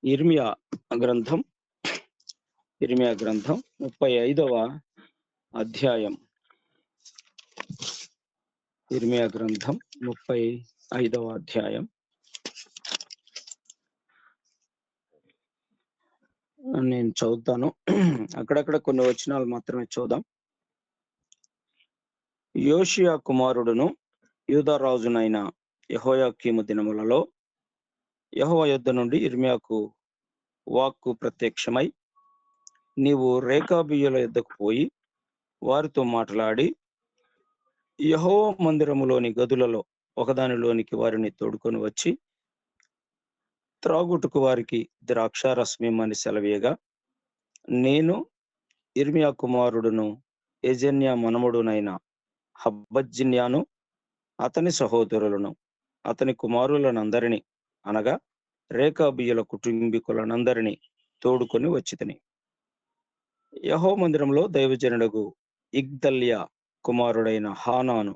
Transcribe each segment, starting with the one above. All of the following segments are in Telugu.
ఇర్మియా గ్రంథం 35వ అధ్యాయం. ఇర్మియా గ్రంథం 35వ అధ్యాయం. నేను చదువుతాను, అక్కడక్కడ కొన్ని వచనాలు మాత్రమే చూద్దాం. యోషియా కుమారుడును యూదారాజునైన యెహోయాకీము దినములలో యెహోవా యొద్ద నుండి ఇర్మియాకు వాక్కు ప్రత్యక్షమై, నీవు రేకాబీయుల యొద్దకు పోయి వారితో మాట్లాడి, యెహోవా మందిరములోని గదులలో ఒకదానిలోనికి వారిని తోడుకొని వచ్చి త్రాగుటకు వారికి ద్రాక్షారసమిమ్మని సెలవీయగా, నేను ఇర్మియా కుమారుడును యెజన్యా మనమడునైన హబ్బజ్జిన్యాను అతని సహోదరులను అతని కుమారులనందరినీ అనగా రేకాబీయుల కుటుంబీకులనందరినీ తోడుకొని వచ్చితిని. యెహోవా మందిరంలో దైవజనుడగు ఇగ్దల్యా కుమారుడైన హానాను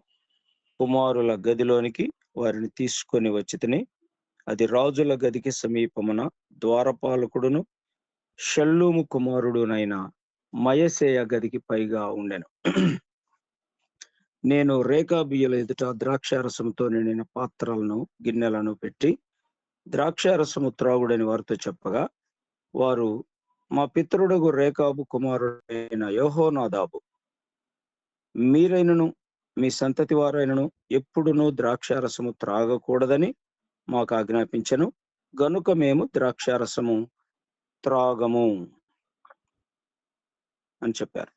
కుమారుల గదిలోనికి వారిని తీసుకొని వచ్చితిని. అది రాజుల గదికి సమీపమున ద్వారపాలకుడును షల్లూము కుమారుడునైన మయసేయ గదికి పైగా ఉండెను. నేను రేకాబీయుల ఎదుట ద్రాక్షారసముతో నిండిన పాత్రలను గిన్నెలను పెట్టి ద్రాక్షారసము త్రాగుడని వారితో చెప్పగా, వారు, మా పితరుడగు రేకాబు కుమారుడైన యెహోనాదాబు, మీరైనను మీ సంతతి వారైనను ఎప్పుడునూ ద్రాక్షారసము త్రాగకూడదని మాకు ఆజ్ఞాపించెను, గనుక మేము ద్రాక్షారసము త్రాగము అని చెప్పారు.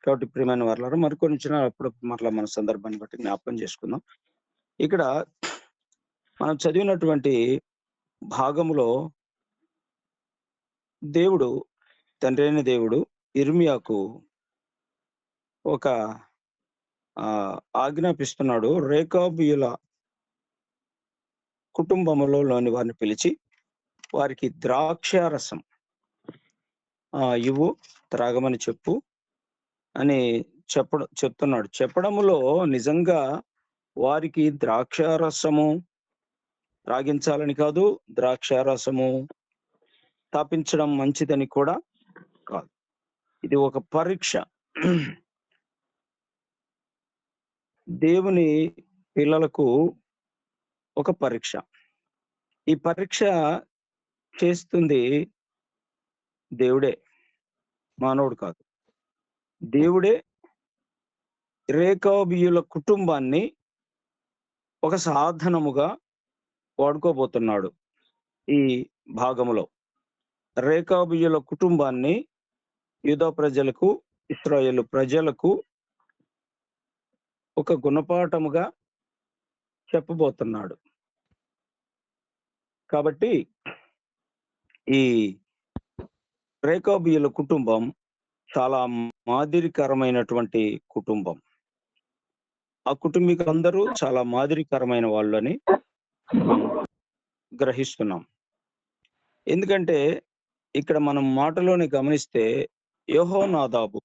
కాబట్టి ప్రియమైన వారలారా, మరికొన్ని అప్పుడు మరలా మన సందర్భాన్ని బట్టి జ్ఞాపకం చేసుకుందాం. ఇక్కడ మనం చదివినటువంటి భాగములో దేవుడు, తండ్రి అయిన దేవుడు ఇర్మియాకు ఒక ఆజ్ఞాపిస్తున్నాడు. రేకాబీయుల కుటుంబములోని వారిని పిలిచి వారికి ద్రాక్షారసం ఇవ్వు, త్రాగమని చెప్పు అని చెప్తున్నాడు. చెప్పడములో నిజంగా వారికి ద్రాక్షారసము త్రాగించాలని కాదు, ద్రాక్షారసము తాపించడం మంచిదని కూడా కాదు. ఇది ఒక పరీక్ష. దేవుని పిల్లలకు ఒక పరీక్ష. ఈ పరీక్ష చేస్తుంది దేవుడే, మానవుడు కాదు. దేవుడే రేకాబీయుల కుటుంబాన్ని ఒక సాధనముగా వాడుకోబోతున్నాడు. ఈ భాగములో రేకాబీయుల కుటుంబాన్ని యూదా ప్రజలకు, ఇశ్రాయేలు ప్రజలకు ఒక గుణపాఠముగా చెప్పబోతున్నాడు. కాబట్టి ఈ రేకాబీయుల కుటుంబం చాలా మాదిరికరమైనటువంటి కుటుంబం. ఆ కుటుంబీకులందరూ చాలా మాదిరికరమైన వాళ్ళని గ్రహిస్తున్నాం. ఎందుకంటే ఇక్కడ మనం మాటలోనే గమనిస్తే యెహోనాదాబు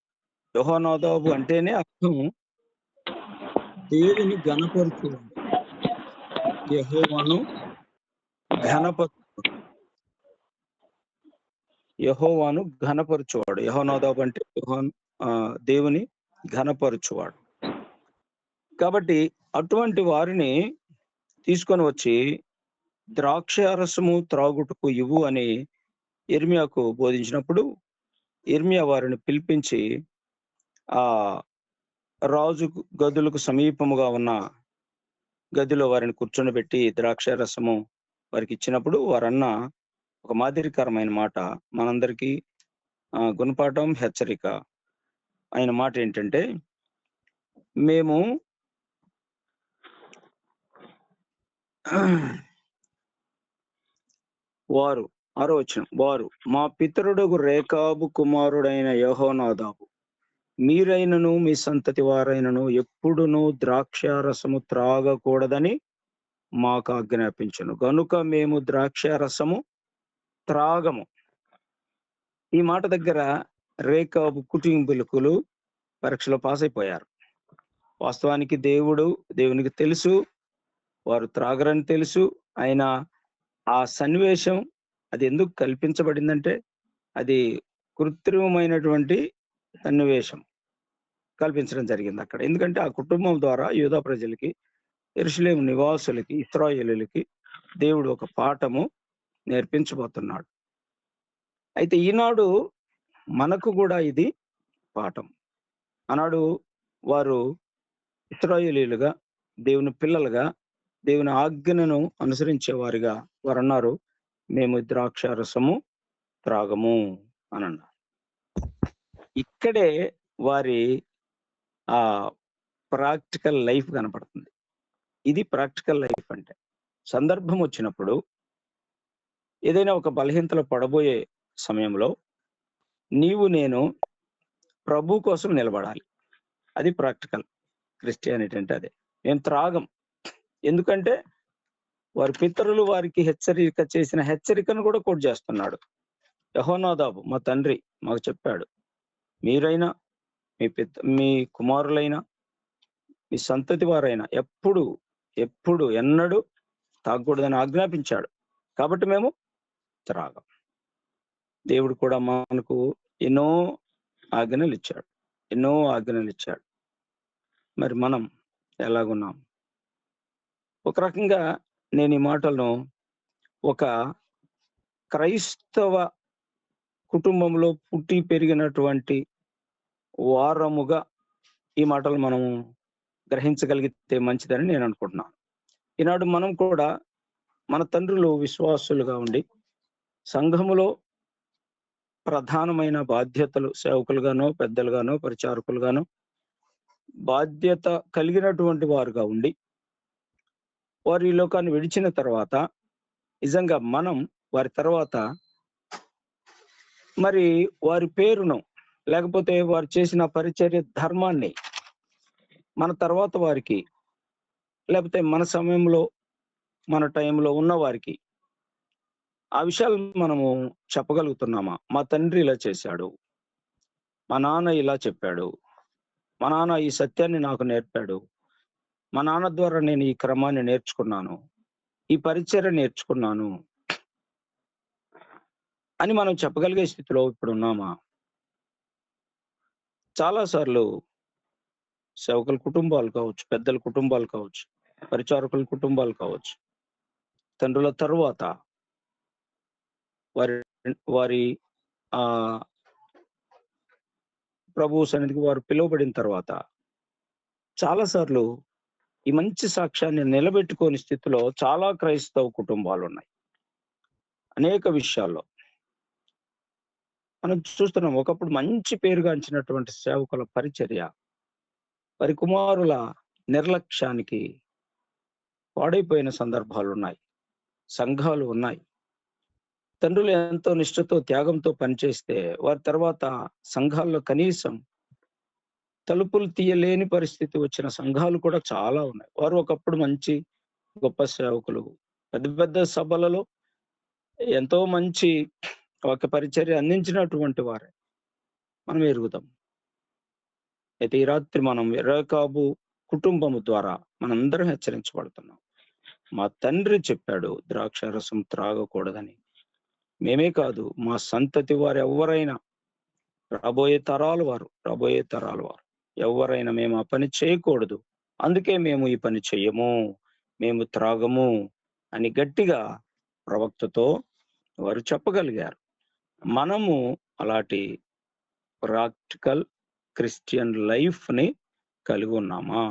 అంటేనే అర్థం దేవుని ఘనపరచువాడు, యెహోవాను ఘనపరచువాడు. యెహోనాదాబు అంటే దేవుని ఘనపరచువాడు. కాబట్టి అటువంటి వారిని తీసుకొని వచ్చి ద్రాక్షారసము త్రాగుటకు ఇవ్వు అని ఇర్మియాకు బోధించినప్పుడు, ఇర్మియా వారిని పిలిపించి ఆ రాజు గదులకు సమీపముగా ఉన్న గదిలో వారిని కూర్చొనిబెట్టి ద్రాక్షారసము వారికి ఇచ్చినప్పుడు వారన్న ఒక మాదిరికరమైన మాట, మనందరికీ గుణపాఠం, హెచ్చరిక అయిన మాట ఏంటంటే, మేము వారు 6వ వచనం, వారు, మా పితరుడగు రేకాబు కుమారుడైన యెహోనాదాబు, మీరైనను మీ సంతతి వారైనను ఎప్పుడునూ ద్రాక్షారసము త్రాగకూడదని మాకు ఆజ్ఞాపించను, గనుక మేము ద్రాక్షారసము త్రాగము. ఈ మాట దగ్గర రేకాబు కుటుంబీకులు పరీక్షలో పాస్ అయిపోయారు. వాస్తవానికి దేవునికి తెలుసు వారు త్రాగరని తెలుసు. అయినా ఆ సన్నివేశం అది ఎందుకు కల్పించబడిందంటే అది కృత్రిమమైనటువంటి సన్నివేశం కల్పించడం జరిగింది అక్కడ. ఎందుకంటే ఆ కుటుంబం ద్వారా యూదా ప్రజలకి, యెరూషలేము నివాసులకి, ఇశ్రాయేలీయులకి దేవుడు ఒక పాఠము నేర్పించబోతున్నాడు. అయితే ఈనాడు మనకు కూడా ఇది పాఠం. ఆనాడు వారు ఇశ్రాయేలీయులుగా, దేవుని పిల్లలుగా, దేవుని ఆజ్ఞను అనుసరించేవారిగా వారన్నారు, మేము ద్రాక్షారసము త్రాగము అని అన్నారు. ఇక్కడే వారి ఆ ప్రాక్టికల్ లైఫ్ కనపడుతుంది. ఇది ప్రాక్టికల్ లైఫ్ అంటే. సందర్భం వచ్చినప్పుడు ఏదైనా ఒక బలహీనతలో పడబోయే సమయంలో నీవు నేను ప్రభు కోసం నిలబడాలి. అది ప్రాక్టికల్ క్రిస్టియానిటీ అంటే అదే. మేము త్రాగం. ఎందుకంటే వారి పితరులు వారికి హెచ్చరిక చేసిన హెచ్చరికను కూడా కోట్ చేస్తున్నాడు. యెహోనాదాబు మా తండ్రి మాకు చెప్పాడు, మీరైనా మీ కుమారులైనా మీ సంతతి వారైనా ఎప్పుడు ఎన్నడూ తాగకూడదని ఆజ్ఞాపించాడు. కాబట్టి మేము త్రాగం. దేవుడు కూడా మనకు ఎన్నో ఆజ్ఞలు ఇచ్చాడు. మరి మనం ఎలాగున్నాం? ఒక రకంగా నేను ఈ మాటలను ఒక క్రైస్తవ కుటుంబంలో పుట్టి పెరిగినటువంటి వారముగా ఈ మాటలు మనము గ్రహించగలిగితే మంచిదని నేను అనుకుంటున్నాను. ఈనాడు మనం కూడా మన తండ్రులు విశ్వాసులుగా ఉండి సంఘములో ప్రధానమైన బాధ్యతలు, సేవకులుగానో, పెద్దలుగానో, పరిచారకులుగానో బాధ్యత కలిగినటువంటి వారుగా ఉండి వారు ఈ లోకాన్ని విడిచిన తర్వాత నిజంగా మనం వారి తర్వాత మరి వారి పేరును, లేకపోతే వారు చేసిన పరిచర్య ధర్మాన్ని మన తర్వాత వారికి, లేకపోతే మన సమయంలో మన టైంలో ఉన్న వారికి ఆ విషయాలు మనము చెప్పగలుగుతున్నామా? మా తండ్రి ఇలా చేశాడు, మా నాన్న ఇలా చెప్పాడు, మా నాన్న ఈ సత్యాన్ని నాకు నేర్పాడు, మా నాన్న ద్వారా నేను ఈ క్రమాన్ని నేర్చుకున్నాను, ఈ పరిచర్య నేర్చుకున్నాను అని మనం చెప్పగలిగే స్థితిలో ఇప్పుడు ఉన్నామా? చాలాసార్లు సేవకుల కుటుంబాలు కావచ్చు, పెద్దల కుటుంబాలు కావచ్చు, పరిచారకుల కుటుంబాలు కావచ్చు, తండ్రుల తరువాత వారి ఆ ప్రభు సన్నిధికి వారు పిలువబడిన తర్వాత చాలాసార్లు ఈ మంచి సాక్ష్యాన్ని నిలబెట్టుకోని స్థితిలో చాలా క్రైస్తవ కుటుంబాలు ఉన్నాయి. అనేక విషయాల్లో మనం చూస్తున్నాం. ఒకప్పుడు మంచి పేరుగాంచినటువంటి సేవకుల పరిచర్య వారి కుమారుల నిర్లక్ష్యానికి పాడైపోయిన సందర్భాలు ఉన్నాయి, సంఘాలు ఉన్నాయి. తండ్రులు ఎంతో నిష్ఠతో, త్యాగంతో పనిచేస్తే వారి తర్వాత సంఘాల్లో కనీసం తలుపులు తీయలేని పరిస్థితి వచ్చిన సంఘాలు కూడా చాలా ఉన్నాయి. వారు ఒకప్పుడు మంచి గొప్ప సేవకులు, పెద్ద పెద్ద సభలలో ఎంతో మంచి ఒక పరిచర్య అందించినటువంటి వారే మనం ఎరుగుతాం. అయితే ఈ రాత్రి మనం రేకాబు కుటుంబము ద్వారా మనందరం హెచ్చరించబడుతున్నాం. మా తండ్రి చెప్పాడు ద్రాక్షారసం త్రాగకూడదని. మేమే కాదు, మా సంతతి వారు ఎవరైనా, రాబోయే తరాలు వారు ఎవరైనా మేము ఆ పని చేయకూడదు, అందుకే మేము ఈ పని చెయ్యము, మేము త్రాగము అని గట్టిగా ప్రవక్తతో వారు చెప్పగలిగారు. మనము అలాంటి ప్రాక్టికల్ క్రిస్టియన్ లైఫ్ ని కలిగి ఉన్నామా?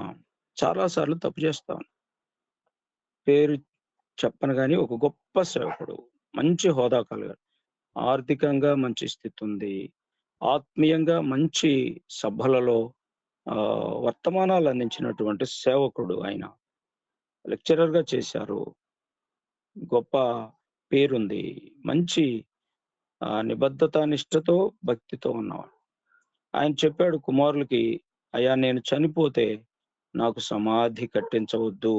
చాలాసార్లు తప్పు చేస్తాం. పేరు చెప్పను కానీ ఒక గొప్ప సేవకుడు, మంచి హోదా కలిగాడు, ఆర్థికంగా మంచి స్థితి ఉంది, ఆత్మీయంగా మంచి సభలలో వర్తమానాలు అందించినటువంటి సేవకుడు. ఆయన లెక్చరర్ గా చేశారు, గొప్ప పేరుంది, మంచి నిబద్ధత నిష్ఠతో భక్తితో ఉన్నవాడు. ఆయన చెప్పాడు కుమారులకి, అయ్యా నేను చనిపోతే నాకు సమాధి కట్టించవద్దు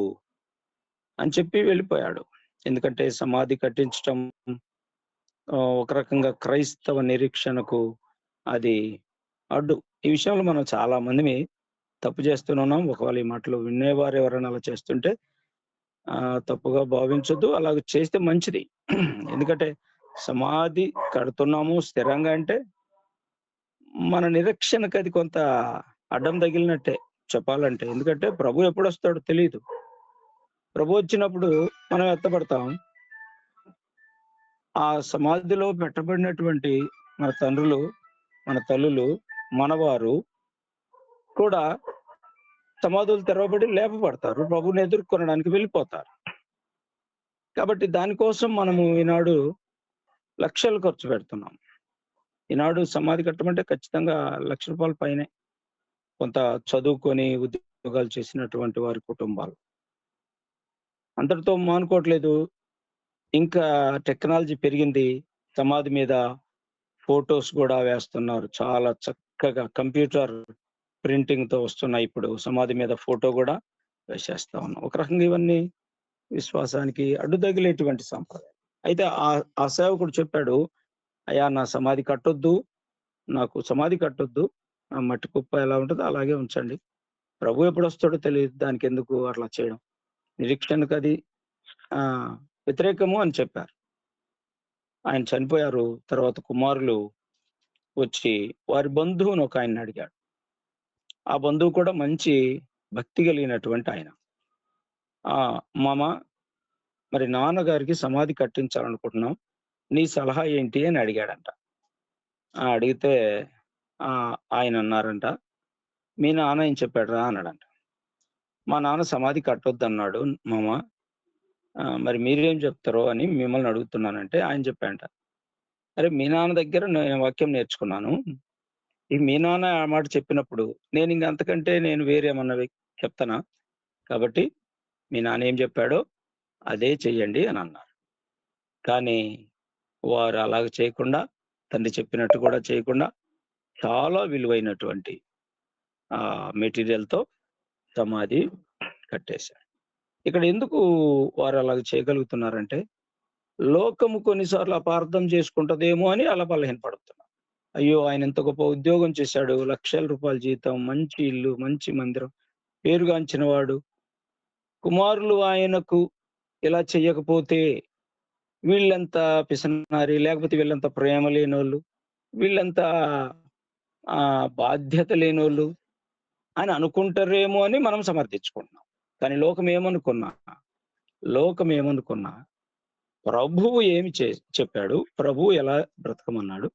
అని చెప్పి వెళ్ళిపోయాడు. ఎందుకంటే సమాధి కట్టించటం ఒక రకంగా క్రైస్తవ నిరీక్షణకు అది అడ్డు. ఈ విషయంలో మనం చాలా మంది తప్పు చేస్తున్నాం. ఒకవేళ ఈ మాటలు వినేవారు ఎవరైనా అలా చేస్తుంటే తప్పుగా భావించొద్దు, అలాగ చేస్తే మంచిది. ఎందుకంటే సమాధి కడుతున్నాము స్థిరంగా అంటే మన నిరీక్షణకు అది కొంత అడ్డం తగిలినట్టే చెప్పాలంటే. ఎందుకంటే ప్రభు ఎప్పుడొస్తాడో తెలీదు. ప్రభు వచ్చినప్పుడు మనం ఎత్తబడతాం. ఆ సమాధిలో పెట్టబడినటువంటి మన తండ్రులు, మన తల్లులు, మనవారు కూడా సమాధులు తెరవబడి లేపబడతారు. ప్రభువుని ఎదుర్కొనడానికి వెళ్ళిపోతారు. కాబట్టి దానికోసం మనము ఈనాడు లక్షలు ఖర్చు పెడుతున్నాం. ఈనాడు సమాధి కట్టమంటే ఖచ్చితంగా రూ. 1,00,000 పైనే. కొంత చదువుకొని ఉద్యోగాలు చేసినటువంటి వారి కుటుంబాలు. అంతటితో మానుకోవట్లేదు. ఇంకా టెక్నాలజీ పెరిగింది. సమాధి మీద ఫోటోస్ గూడా వేస్తున్నారు. చాలా చక్కగా కంప్యూటర్ ప్రింటింగ్‌తో వస్తున్నాయి ఇప్పుడు. సమాధి మీద ఫోటో గూడా వేసేస్తా ఉన్నాం. ఒక రకంగా ఇవన్నీ విశ్వాసానికి అడ్డు తగిలేటువంటి సంప్రదాయం. అయితే ఆ సేవకుడు చెప్పాడు, "అయ్యా నా సమాధి కట్టొద్దు. నాకు సమాధి కట్టొద్దు. ఆ మట్టి కుప్ప ఎలా ఉంటదో అలాగే ఉంచండి. ప్రభు ఎప్పుడొస్తాడో తెలీదు. దానికెందుకు అట్లా చేయడం. నిరీక్షణకది వ్యతిరేకము" అని చెప్పారు. ఆయన చనిపోయారు. తర్వాత కుమారులు వచ్చి వారి బంధువును ఒకాయన్ని అడిగాడు. ఆ బంధువు కూడా మంచి భక్తి కలిగినటువంటి ఆయన. "మామ, మరి నాన్నగారికి సమాధి కట్టించాలనుకుంటున్నాం. నీ సలహా ఏంటి?" అని అడిగాడంట. అడిగితే ఆయన అన్నారంట, "మీ నాన్న ఏం చెప్పాడురా?" అన్నాడంట. "మా నాన్న సమాధి కట్టొద్దన్నాడు మామ. మరి మీరేం చెప్తారో అని మిమ్మల్ని అడుగుతున్నానంటే" ఆయన చెప్పాడంట, "అరే మీ నాన్న దగ్గర నేను వాక్యం నేర్చుకున్నాను. ఈ మీ నాన్న ఆ మాట చెప్పినప్పుడు నేనింక అంతకంటే నేను వేరేమన్నా చెప్తానా? కాబట్టి మీ నాన్న ఏం చెప్పాడో అదే చెయ్యండి" అని అన్నారు. కానీ వారు అలాగ చేయకుండా, తండ్రి చెప్పినట్టు కూడా చేయకుండా చాలా విలువైనటువంటి మెటీరియల్‌తో సమాధి కట్టేశారు. ఇక్కడ ఎందుకు వారు అలాగ చేయగలుగుతున్నారంటే, లోకము కొన్నిసార్లు అపార్థం చేసుకుంటదేమో అని అలా బలహీనపడుతున్నారు. అయ్యో! ఆయన ఎంత గొప్ప ఉద్యోగం చేశాడు. రూ. 1,00,000 జీతం, మంచి ఇల్లు, మంచి మందిరం, పేరుగాంచిన వాడు. కుమారులు ఆయనకు ఇలా చెయ్యకపోతే వీళ్ళెంత పిసనారి, లేకపోతే వీళ్ళంత ప్రేమ లేనోళ్ళు, వీళ్ళంత బాధ్యత లేనోళ్ళు అని అనుకుంటారేమో అని మనం సమర్థించుకుంటున్నాం. కానీ లోకం ఏమనుకున్నా ప్రభువు ఏమి చెప్పాడు, ప్రభువు ఎలా బ్రతకమన్నాడు,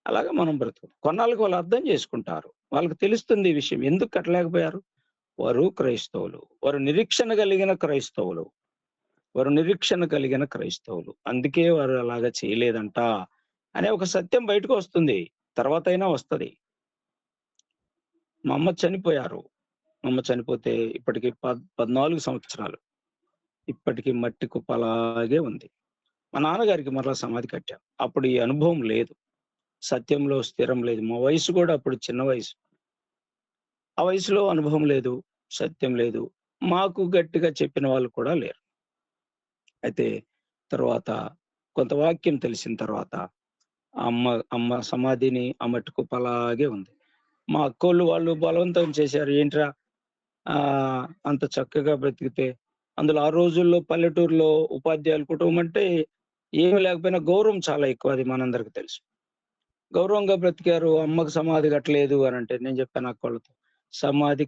అలాగే మనం బ్రతుకుతాం. కొన్నాళ్ళకి వాళ్ళు అర్థం చేసుకుంటారు. వాళ్ళకి తెలుస్తుంది ఈ విషయం. ఎందుకు కట్టలేకపోయారు? వారు క్రైస్తవులు. వారు నిరీక్షణ కలిగిన క్రైస్తవులు. అందుకే వారు అలాగా చేయలేదంట అనే ఒక సత్యం బయటకు వస్తుంది. తర్వాతైనా వస్తది. మా అమ్మ చనిపోయారు. మా అమ్మ చనిపోతే ఇప్పటికి 14 సంవత్సరాలు. ఇప్పటికి మట్టి కుప్ప అలాగే ఉంది. మా నాన్నగారికి మరలా సమాధి కట్టాం. అప్పుడు ఈ అనుభవం లేదు. సత్యంలో స్థిరం లేదు. మా వయసు కూడా అప్పుడు చిన్న వయసు. ఆ వయసులో అనుభవం లేదు. సత్యం లేదు. మాకు గట్టిగా చెప్పిన వాళ్ళు కూడా లేరు. అయితే తర్వాత కొంత వాక్యం తెలిసిన తర్వాత అమ్మ సమాధిని ఆ మట్టి కుప్ప అలాగే ఉంది. మా అక్కోళ్ళు వాళ్ళు బలవంతం చేశారు. "ఏంట్రా అంత చక్కగా బ్రతికితే" అందులో ఆ రోజుల్లో పల్లెటూరులో ఉపాధ్యాయుల కుటుంబం అంటే ఏమి లేకపోయినా గౌరవం చాలా ఎక్కువ. అది మనందరికి తెలుసు. గౌరవంగా బ్రతికారు. అమ్మకు సమాధి కట్టలేదు అనంటే నేను చెప్పాను అక్కోళ్ళతో, "సమాధి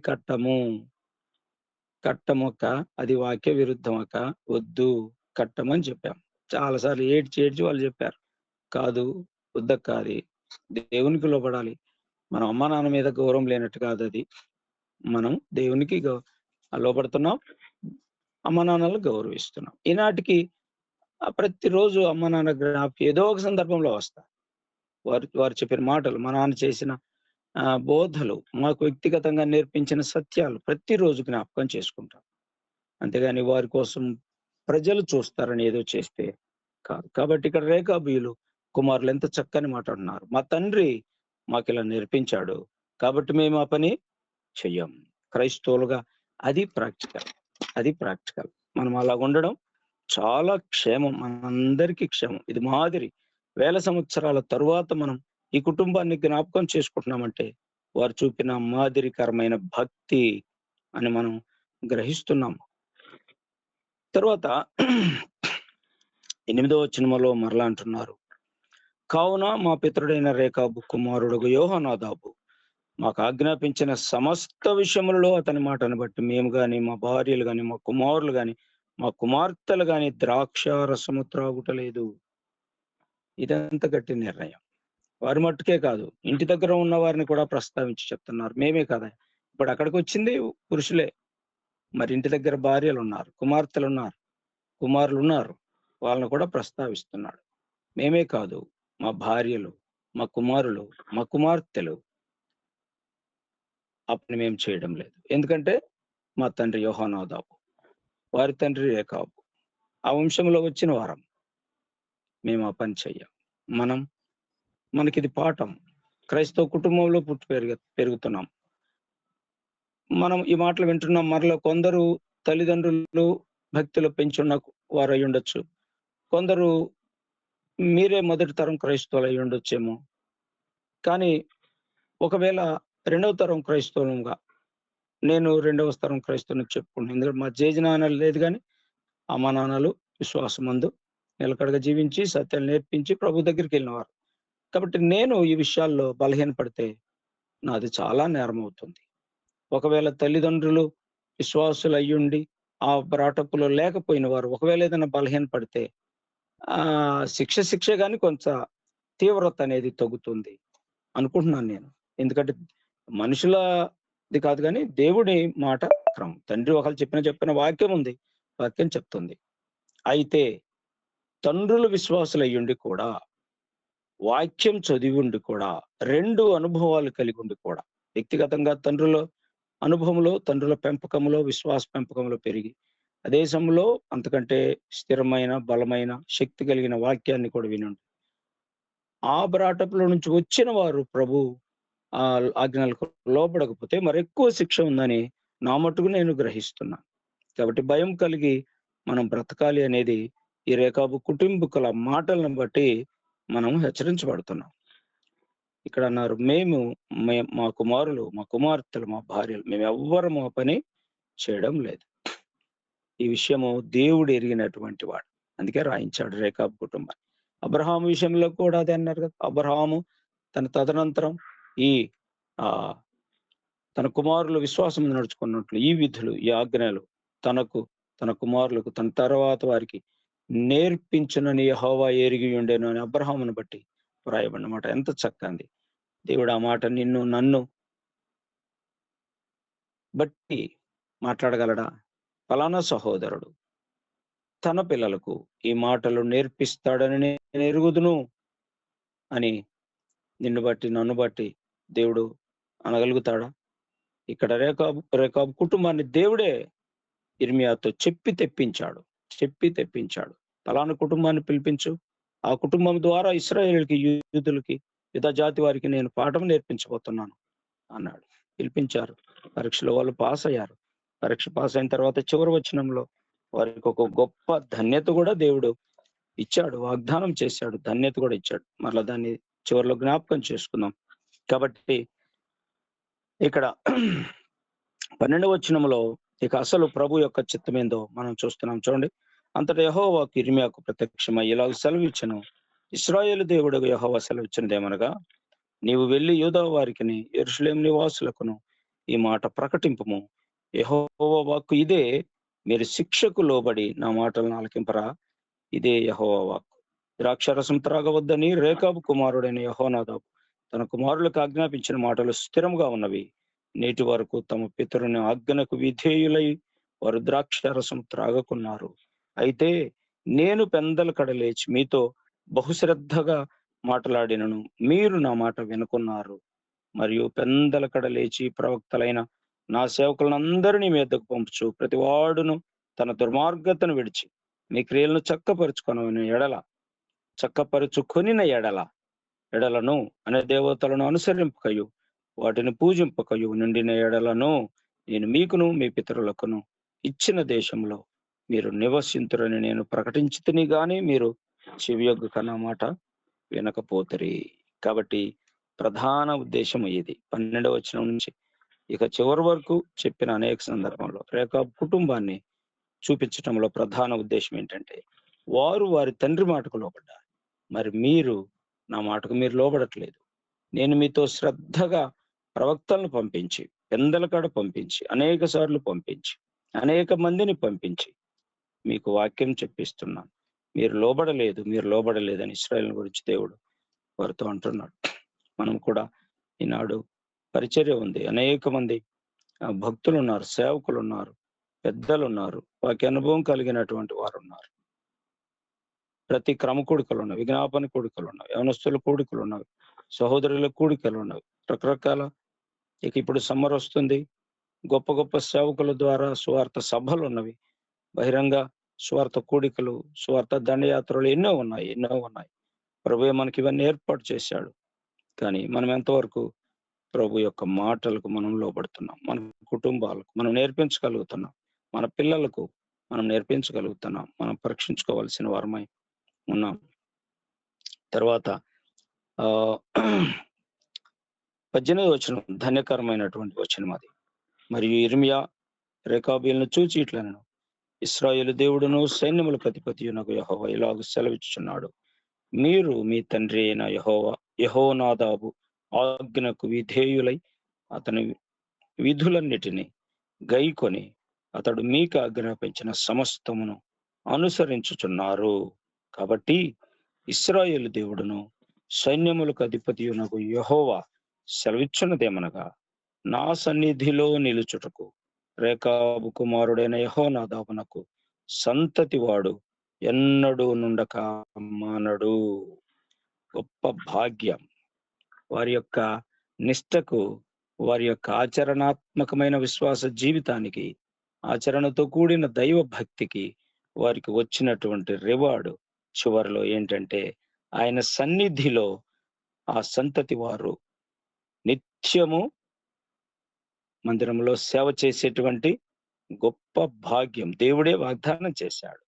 కట్టమక్క. అది వాక్య విరుద్ధం అక్క. వద్దు, కట్టమని" చెప్పాం. చాలా సార్లు ఏడ్చి వాళ్ళు చెప్పారు. "కాదు, వద్దక్కా, అది దేవునికి లోబడాలి. మనం అమ్మ నాన్న మీద గౌరవం లేనట్టు కాదది. మనం దేవునికి లోబడుతున్నాం. అమ్మ నాన్నలను గౌరవిస్తున్నాం." ఈనాటికి ప్రతిరోజు అమ్మ నాన్న ఏదో ఒక సందర్భంలో వస్తా. వారు చెప్పిన మాటలు, మా నాన్న చేసిన బోధలు, మాకు వ్యక్తిగతంగా నేర్పించిన సత్యాలు ప్రతిరోజు జ్ఞాపకం చేసుకుంటాం. అంతేగాని వారి కోసం ప్రజలు చూస్తారని ఏదో చేస్తే కాదు. కాబట్టి ఇక్కడ రేఖాబీయులు కుమారులు ఎంత చక్కని మాట్లాడుతున్నారు. "మా తండ్రి మాకిలా నేర్పించాడు. కాబట్టి మేము ఆ పని చెయ్యం." క్రైస్తవులుగా అది ప్రాక్టికల్. మనం అలాగుండడం చాలా క్షేమం. మనందరికీ క్షేమం. ఇది మాదిరి. వేల సంవత్సరాల తరువాత మనం ఈ కుటుంబాన్ని జ్ఞాపకం చేసుకుంటున్నామంటే వారు చూపిన మాదిరికరమైన భక్తి అని మనం గ్రహిస్తున్నాం. తరువాత 8వ వచనములో మరలా అంటున్నారు, కావున మా పితరుడైన రేకాబు కుమారుడు యోహానాదాబు మాకు ఆజ్ఞాపించిన సమస్త విషయములలో అతని మాటను బట్టి మేము గాని, మా భార్యలు గాని, మా కుమారులు గాని, మా కుమార్తెలు గాని ద్రాక్ష రసము త్రాగుటలేదు. ఇదంత గట్టి నిర్ణయం. వారి మట్టుకే కాదు, ఇంటి దగ్గర ఉన్న వారిని కూడా ప్రస్తావించి చెప్తున్నారు. మేమే కదా, ఇప్పుడు అక్కడికి వచ్చింది పురుషులే, మరి ఇంటి దగ్గర భార్యలు ఉన్నారు, కుమార్తెలు ఉన్నారు, కుమారులు ఉన్నారు, వాళ్ళని కూడా ప్రస్తావిస్తున్నాడు. మేమే కాదు, మా భార్యలు, మా కుమారులు, మా కుమార్తెలు ఆ పని మేము చేయడం లేదు. ఎందుకంటే మా తండ్రి యోహానాదాబు, వారి తండ్రి రేకాబు, ఆ వంశంలో వచ్చిన వారం. మేము ఆ పని చెయ్యం. మనకిది పాఠం. క్రైస్తవ కుటుంబంలో పుట్టి పెరుగుతున్నాం. మనం ఈ మాటలు వింటున్నాం. మరలా కొందరు తల్లిదండ్రులు భక్తిలో పెంచున్న వారు అయి ఉండొచ్చు. కొందరు మీరే మొదటి తరం క్రైస్తవులు అయి ఉండొచ్చేమో. కానీ ఒకవేళ రెండవ తరం క్రైస్తవులుగా నేను రెండవ తరం క్రైస్తవుని చెప్పుకుంటున్నాను. ఎందుకంటే మా జేజనాన్నలు లేదు, కానీ అమ్మా నాన్నలు విశ్వాసమందు నిలకడగా జీవించి సత్యాలు నేర్పించి ప్రభు దగ్గరికి వెళ్ళినవారు. కాబట్టి నేను ఈ విషయాల్లో బలహీనపడితే నాది చాలా నేరం అవుతుంది. ఒకవేళ తల్లిదండ్రులు విశ్వాసులు అయ్యుండి ఆ బ్రాటప్పులో లేకపోయిన వారు ఒకవేళ ఏదైనా బలహీనపడితే శిక్ష కానీ కొంత తీవ్రత అనేది తగ్గుతుంది అనుకుంటున్నాను నేను. ఎందుకంటే మనుషులది కాదు, కానీ దేవుడి మాట క్రమం. తండ్రి ఒకళ్ళు చెప్పిన వాక్యం ఉంది, వాక్యం చెప్తుంది. అయితే తండ్రులు విశ్వాసులు అయ్యుండి కూడా, వాక్యం చదివి ఉండి కూడా, 2 అనుభవాలు కలిగి ఉండి కూడా, వ్యక్తిగతంగా తండ్రుల అనుభవంలో, తండ్రుల పెంపకంలో, విశ్వాస పెంపకంలో పెరిగి, అదే సమయంలో అంతకంటే స్థిరమైన, బలమైన, శక్తి కలిగిన వాక్యాన్ని కూడా వినండి. ఆ బ్రాటప్లో నుంచి వచ్చిన వారు ప్రభు ఆజ్ఞలకు లోపడకపోతే మరెక్కువ శిక్ష ఉందని నా మట్టుకు నేను గ్రహిస్తున్నాను. కాబట్టి భయం కలిగి మనం బ్రతకాలి అనేది ఈ రేకాబు కుటుంబకుల మాటలను బట్టి మనం హెచ్చరించబడుతున్నాం. ఇక్కడ అన్నారు, మా కుమారులు, మా కుమార్తెలు, మా భార్యలు, మేము ఎవ్వరం ఆ పని చేయడం లేదు. ఈ విషయము దేవుడు ఎరిగినటువంటి వాడు, అందుకే రాయించాడు రేకాబు కుటుంబాన్ని. అబ్రహాము విషయంలో కూడా అదే అన్నారు కదా. అబ్రహాము తన తదనంతరం ఈ తన కుమారులు విశ్వాసం నడుచుకున్నట్లు ఈ విధులు, ఈ ఆజ్ఞలు తనకు, తన కుమారులకు, తన తర్వాత వారికి నేర్పించునని యెహోవా ఎరిగి ఉండేను అని అబ్రహామును బట్టి వ్రాయబడినమాట. ఎంత చక్కనిది. దేవుడు ఆ మాట నిన్ను నన్ను బట్టి మాట్లాడగలడా? ఫలానా సహోదరుడు తన పిల్లలకు ఈ మాటలు నేర్పిస్తాడని నేను ఎరుగుదును అని నిన్ను బట్టి, నన్ను బట్టి దేవుడు అనగలుగుతాడా? ఇక్కడ రేకాబు కుటుంబాన్ని దేవుడే ఇర్మియాతో చెప్పి తెప్పించాడు. ఫలానా కుటుంబాన్ని పిలిపించు, ఆ కుటుంబం ద్వారా ఇశ్రాయేలుకి, యూదులకి, యుధ జాతి వారికి నేను పాఠం నేర్పించబోతున్నాను అన్నాడు. పిలిపించారు. పరీక్షలో వాళ్ళు పాస్ అయ్యారు. పరీక్ష పాస్ అయిన తర్వాత చివరి వచనంలో వారికి ఒక గొప్ప ధన్యత కూడా దేవుడు ఇచ్చాడు, వాగ్దానం చేశాడు, ధన్యత కూడా ఇచ్చాడు. మరలా దాన్ని చివరిలో జ్ఞాపకం చేసుకుందాం. కాబట్టి ఇక్కడ 12వ వచనంలో ఇక అసలు ప్రభు యొక్క చిత్తమేందో మనం చూస్తున్నాం. చూడండి, అంతటా యెహోవాకు ఇర్మియాకు ప్రత్యక్షమై ఇలాగ సెలవిచ్చెను, ఇశ్రాయేలు దేవుడు యెహోవా సెలవిచ్చినదేమనగా, నీవు వెళ్ళి యూదా వారికిని యెరూషలేము నివాసులకును ఈ మాట ప్రకటింపుము. యెహోవా వాక్కు ఇదే, మీరు శిక్షకు లోబడి నా మాటలను ఆలకింపరా, ఇదే యెహోవా వాక్కు. ద్రాక్షారసం త్రాగవద్దని రేకాబు కుమారుడైన యెహోనాదాబు తన కుమారులకు ఆజ్ఞాపించిన మాటలు స్థిరముగా ఉన్నవి. నేటి వరకు తమ పితరుని ఆజ్ఞకు విధేయులై వారు ద్రాక్షారసం త్రాగకున్నారు. అయితే నేను పెందల కడ లేచి మీతో బహుశ్రద్ధగా మాట్లాడినను మీరు నా మాట వినుకున్నారు. మరియు పెందల కడ లేచి ప్రవక్తలైన నా సేవకులందరినీ మీ వద్దకు పంపుచు, ప్రతివాడును తన దుర్మార్గతను విడిచి మీ క్రియలను చక్కపరుచుకొనిన ఎడలను అనే దేవతలను అనుసరింపకయు వాటిని పూజింపకయు నిండిన ఎడలను నేను మీకును మీ పితరులకును ఇచ్చిన దేశంలో మీరు నివసింతురని నేను ప్రకటించితిని గాని మీరు చెవియొగ్గక నా మాట వినకపోతరి. కాబట్టి ప్రధాన ఉద్దేశం ఇది. 12వ వచనం నుంచి ఇక చివరి వరకు చెప్పిన అనేక సందర్భంలో రేకాబు కుటుంబాన్ని చూపించడంలో ప్రధాన ఉద్దేశం ఏంటంటే, వారు వారి తండ్రి మాటకు లోబడ్డారు. మరి మీరు నా మాటకు మీరు లోబడట్లేదు. నేను మీతో శ్రద్ధగా ప్రవక్తలను పంపించి, పెందల కాడ పంపించి, అనేక సార్లు పంపించి, అనేక మందిని పంపించి మీకు వాక్యం చెప్పిస్తున్నాను. మీరు లోబడలేదని ఇశ్రాయేలు గురించి దేవుడు వారితో అంటున్నాడు. మనం కూడా ఈనాడు పరిచర్య ఉంది. అనేక మంది భక్తులు ఉన్నారు, సేవకులు ఉన్నారు, పెద్దలు ఉన్నారు, వాక్య అనుభవం కలిగినటువంటి వారు ఉన్నారు. ప్రతి క్రమ కూడికలు ఉన్నవి, విజ్ఞాపన కూడికలు ఉన్నవి, యవనస్తుల కూడికలు ఉన్నవి, సహోదరుల కూడికలు ఉన్నవి, రకరకాల. ఇప్పుడు సమ్మర్ వస్తుంది, గొప్ప గొప్ప సేవకుల ద్వారా సువార్త సభలు ఉన్నవి, బహిరంగ సువార్త కూడికలు, సువార్త దండయాత్రలు ఎన్నో ఉన్నాయి. ప్రభువే మనకి ఇవన్నీ ఏర్పాటు చేశాడు. కానీ మనం ఎంతవరకు ప్రభు యొక్క మాటలకు మనం లోబడుతున్నాం? మన కుటుంబాలకు మనం నేర్పించగలుగుతున్నాం, మన పిల్లలకు మనం నేర్పించగలుగుతున్నాం. మనం పరీక్షించుకోవాల్సిన వారమై ఉన్నాం. తర్వాత 18వ వచనం ధన్యకరమైనటువంటి వచనం అది. మరియు ఇర్మియా రేకాబీలను చూచి ఇట్లనెను, ఇశ్రాయేలు దేవుడును సైన్యములకు అధిపతియునగు యెహోవా ఇలాగు సెలవిచ్చుచున్నాడు, మీరు మీ తండ్రి అయిన యెహోనాదాబు ఆజ్ఞకు విధేయులై అతని విధులన్నిటినీ గైకొని అతడు మీకు ఆజ్ఞాపించిన సమస్తమును అనుసరించుచున్నారు. కాబట్టి ఇశ్రాయేలు దేవుడును సైన్యములకు అధిపతియునగు యెహోవా సెలవిచ్చున్నదేమనగా, నా సన్నిధిలో నిలుచుటకు రేకాబు కుమారుడైన యెహోనాదాబునకు సంతతి వాడు ఎన్నడూ నుండక మానడు. గొప్ప భాగ్యం. వారి యొక్క నిష్టకు, వారి యొక్క ఆచరణాత్మకమైన విశ్వాస జీవితానికి, ఆచరణతో కూడిన దైవ భక్తికి వారికి వచ్చినటువంటి రివార్డు చివరిలో ఏంటంటే, ఆయన సన్నిధిలో ఆ సంతతి వారు నిత్యము మందిరంలో సేవ చేసేటువంటి గొప్ప భాగ్యం దేవుడే వాగ్దానం చేశాడు.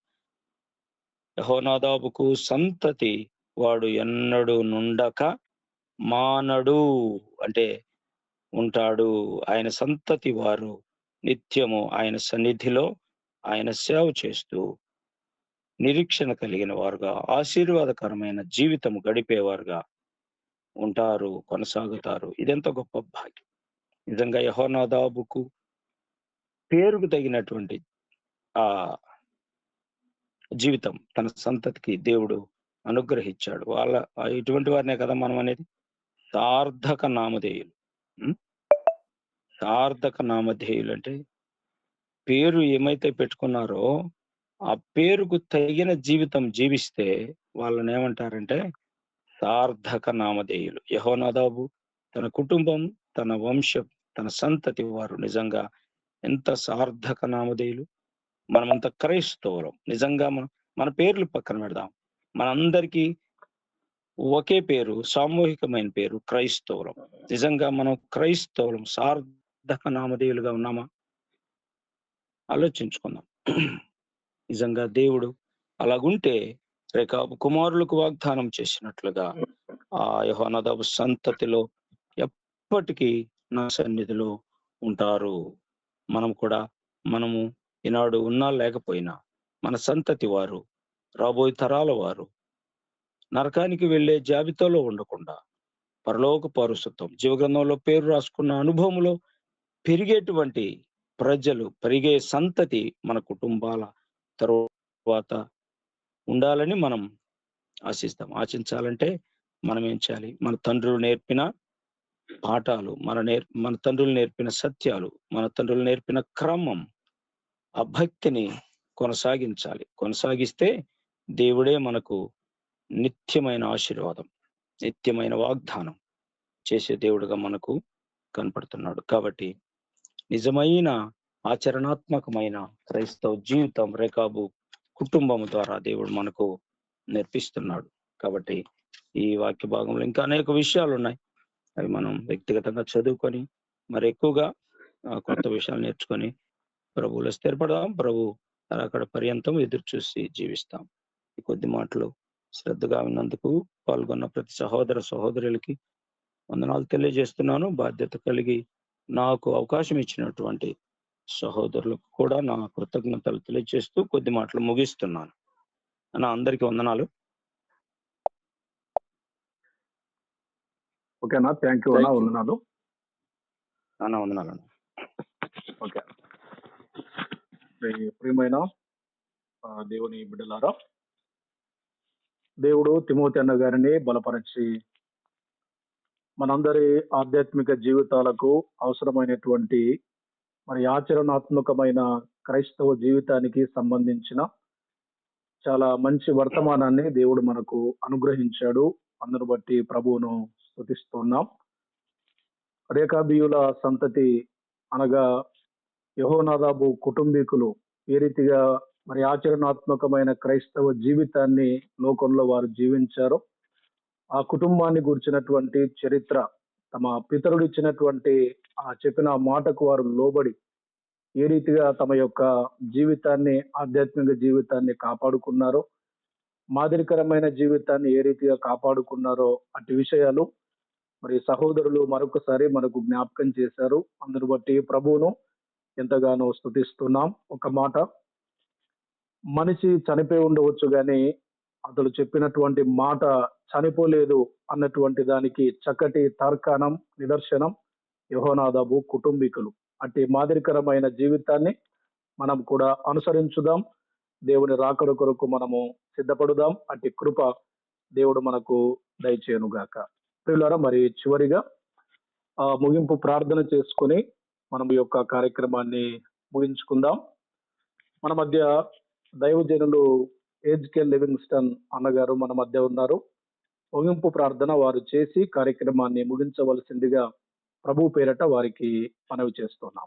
యెహోనాదాబుకు సంతతి వాడు ఎన్నడూ నుండక మానడు అంటే ఉంటాడు. ఆయన సంతతి వారు నిత్యము ఆయన సన్నిధిలో ఆయన సేవ చేస్తూ నిరీక్షణ కలిగిన వారుగా, ఆశీర్వాదకరమైన జీవితం గడిపేవారుగా ఉంటారు, కొనసాగుతారు. ఇదెంత గొప్ప భాగ్యం. నిజంగా యెహోనాదాబుకు పేరుకు తగినటువంటి ఆ జీవితం తన సంతతికి దేవుడు అనుగ్రహించాడు. ఇటువంటి వారినే కదా మనం అనేది సార్థక నామధేయులు. సార్థక నామధేయులు అంటే పేరు ఏమైతే పెట్టుకున్నారో ఆ పేరుకు తగిన జీవితం జీవిస్తే వాళ్ళని ఏమంటారంటే సార్థక నామధేయులు. యెహోనాదాబు తన కుటుంబం, తన వంశం, తన సంతతి వారు నిజంగా ఎంత సార్థక నామధేయులు. మనమంతా క్రైస్తవులం. నిజంగా మన పేర్లు పక్కన పెడదాం, మనందరికీ ఒకే పేరు, సామూహికమైన పేరు క్రైస్తవులం. నిజంగా మనం క్రైస్తవులం, సార్థక నామధేయులుగా ఉన్నామా? ఆలోచించుకుందాం. నిజంగా దేవుడు అలాగుంటే రేకాబు కుమారులకు వాగ్దానం చేసినట్లుగా ఆ యెహోనాదాబు సంతతిలో ఎప్పటికీ నా సన్నిధిలో ఉంటారు. మనము ఈనాడు ఉన్నా లేకపోయినా మన సంతతి వారు, రాబోయే తరాల వారు నరకానికి వెళ్లే జాబితాలో ఉండకుండా పరలోక పౌరసత్వం జీవగ్రంథంలో పేరు రాసుకున్న అనుభవంలో పెరిగేటువంటి ప్రజలు, పెరిగే సంతతి మన కుటుంబాల తరువాత ఉండాలని మనం ఆశిస్తాం. ఆశించాలంటే మనం ఏం చేయాలి? మన తండ్రులు నేర్పిన పాఠాలు, మన తండ్రులు నేర్పిన సత్యాలు, మన తండ్రులు నేర్పిన క్రమం, ఆ భక్తిని కొనసాగించాలి. కొనసాగిస్తే దేవుడే మనకు నిత్యమైన ఆశీర్వాదం, నిత్యమైన వాగ్దానం చేసే దేవుడుగా మనకు కనపడుతున్నాడు. కాబట్టి నిజమైన ఆచరణాత్మకమైన క్రైస్తవ జీవితం రేకాబు కుటుంబం ద్వారా దేవుడు మనకు నేర్పిస్తున్నాడు. కాబట్టి ఈ వాక్య భాగంలో ఇంకా అనేక విషయాలు ఉన్నాయి. అవి మనం వ్యక్తిగతంగా చదువుకొని మరి ఎక్కువగా కొత్త విషయాలు నేర్చుకొని ప్రభువులో స్థిరపడదాం. ప్రభు అక్కడ పర్యంతం ఎదురు చూసి జీవిస్తాం. ఈ కొద్ది మాటలు శ్రద్ధగా విన్నందుకు పాల్గొన్న ప్రతి సహోదర సహోదరులకి వందనాలు తెలియజేస్తున్నాను. బాధ్యత కలిగి నాకు అవకాశం ఇచ్చినటువంటి సహోదరులకు కూడా నా కృతజ్ఞతలు తెలియజేస్తూ కొద్ది మాటలు ముగిస్తున్నాను. అన్న అందరికీ వందనాలు. ఓకేనా? థ్యాంక్ యూ అన్న, Thank you. వందనాలు. అన్న వందనాలన్న. ఓకే. ప్రియమైన దేవుని బిడ్డలారా, దేవుడు తిమోతి అన్న గారిని బలపరిచి మనందరి ఆధ్యాత్మిక జీవితాలకు అవసరమైనటువంటి మరి ఆచరణాత్మకమైన క్రైస్తవ జీవితానికి సంబంధించిన చాలా మంచి వర్తమానాన్ని దేవుడు మనకు అనుగ్రహించాడు. అందును బట్టి ప్రభువును స్తుతిస్తున్నాం. రేఖాబీయుల సంతతి అనగా యెహోనాదాబు కుటుంబీకులు ఏ రీతిగా మరి ఆచరణాత్మకమైన క్రైస్తవ జీవితాన్ని లోకంలో వారు జీవించారో, ఆ కుటుంబాన్ని గురించినటువంటి చరిత్ర, తమ పితరుడు ఇచ్చినటువంటి ఆ చెప్పిన మాటకు వారు లోబడి ఏ రీతిగా తమ యొక్క జీవితాన్ని, ఆధ్యాత్మిక జీవితాన్ని కాపాడుకున్నారో, మాదిరికరమైన జీవితాన్ని ఏ రీతిగా కాపాడుకున్నారో అట్టి విషయాలు మరి సహోదరులు మరొకసారి మనకు జ్ఞాపకం చేశారు. అందును బట్టి ప్రభువును ఎంతగానో స్తుతిస్తున్నాం. ఒక మాట, మనిషి చనిపోయి ఉండవచ్చు కానీ అతడు చెప్పినటువంటి మాట చనిపోలేదు అన్నటువంటి దానికి చక్కటి తర్కాణం, నిదర్శనం యెహోనాదాబు కుటుంబీకులు. అట్టి మాదిరికరమైన జీవితాన్ని మనం కూడా అనుసరించుదాం. దేవుని రాకడ కొరకు మనము సిద్ధపడుదాం. అట్టి కృప దేవుడు మనకు దయచేయునుగాక. ప్రియులారా, మరి చివరిగా ముగింపు ప్రార్థన చేసుకుని మనం ఈ యొక్క కార్యక్రమాన్ని ముగించుకుందాం. మన మధ్య దైవజనులు హెచ్కేల్ లివింగ్స్టన్ అన్నగారు మన మధ్య ఉన్నారు. ముగింపు ప్రార్థన వారు చేసి కార్యక్రమాన్ని ముగించవలసిందిగా ప్రభు పేరట వారికి మనవి చేస్తున్నాం.